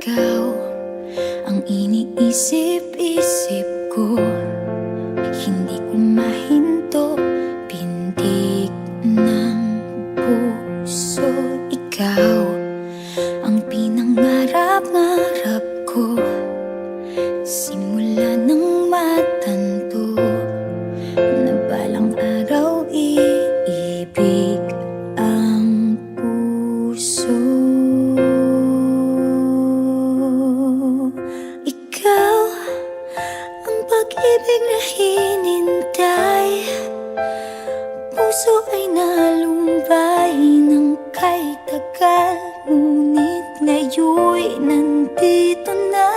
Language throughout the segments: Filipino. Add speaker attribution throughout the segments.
Speaker 1: ikaw ang iniisip-isip ko. Hindi ko mahinto, pintig ng puso. Ikaw ang pinangarap-ngarap ko, simula ng matanto na balang araw iibig ang puso. Ikaw ang pag-ibig na hinintay, puso ay nalumbay ng kay tagal, ngunit ngayon'y nandito na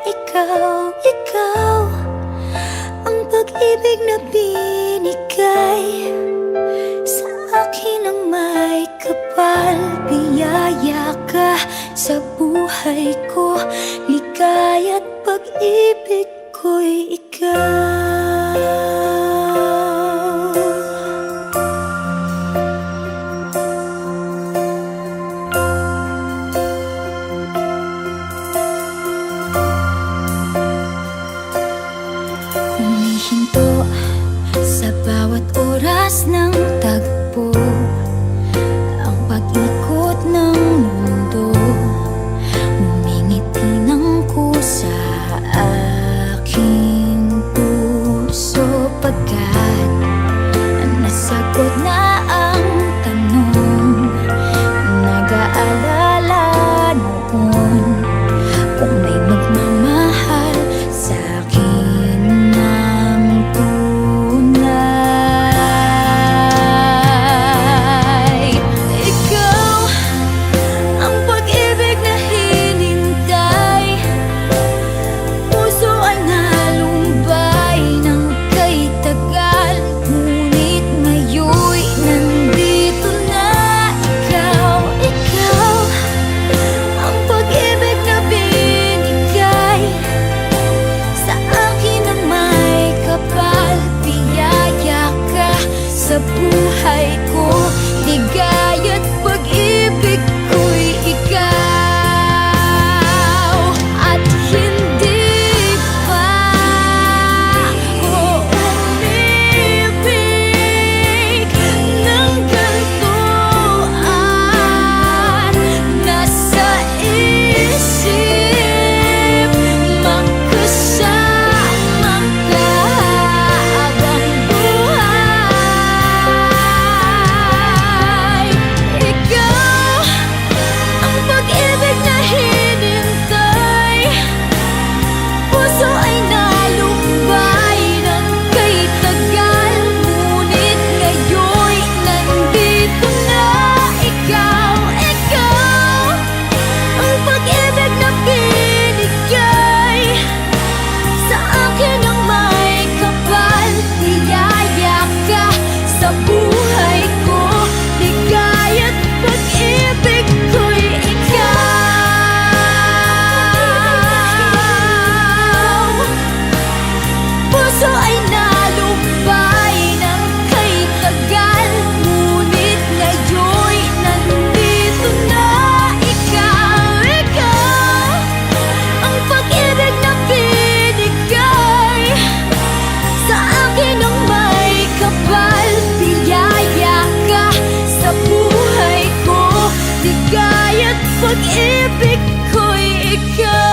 Speaker 1: ikaw. Ikaw ang pag-ibig na binigay sa akin ang may kapal. Biyaya ka sa buhay ko, ligaya't pag-ibig ko'y ikaw. Humihinto sa bawat oras ng tagpo, ang pag-ikot ng mundo, ngumingiti ng kusa aking puso. Pagkat nasagot na ang tanong, nag-aalala noon kung may magmamahal sa'kin ng tunay. Ikaw ang pag-ibig na hinintay, puso ay nalumbay ng kay tagal, ngunit ngayon'y nandito na ikaw. Ikaw ang pag-ibig na binigay sa akin ang may kapal. Biyaya ka sa buhay ko, ligaya't pag-ibig ko'y ikaw. At hindi pa ako umibig ng ganito, at nasa isip magkasama ka habang buhay. Ikaw ang pag-ibig na hinintay, puso ay nalumbay ng kay tagal, ngunit ngayon'y nandito na ikaw. Ikaw ang pag-ibig na binigay sa akin ang may kapal. Biyaya ka sa buhay ko, ligaya't pag-ibig ko'y ikaw. Puso ay nalumbay ng kay tagal, ngunit ngayon'y nandito na ikaw. Ikaw ang pag-ibig na binigay sa akin ang may kapal. Biyaya ka sa buhay ko, ligaya't pag-ibig ko'y ikaw.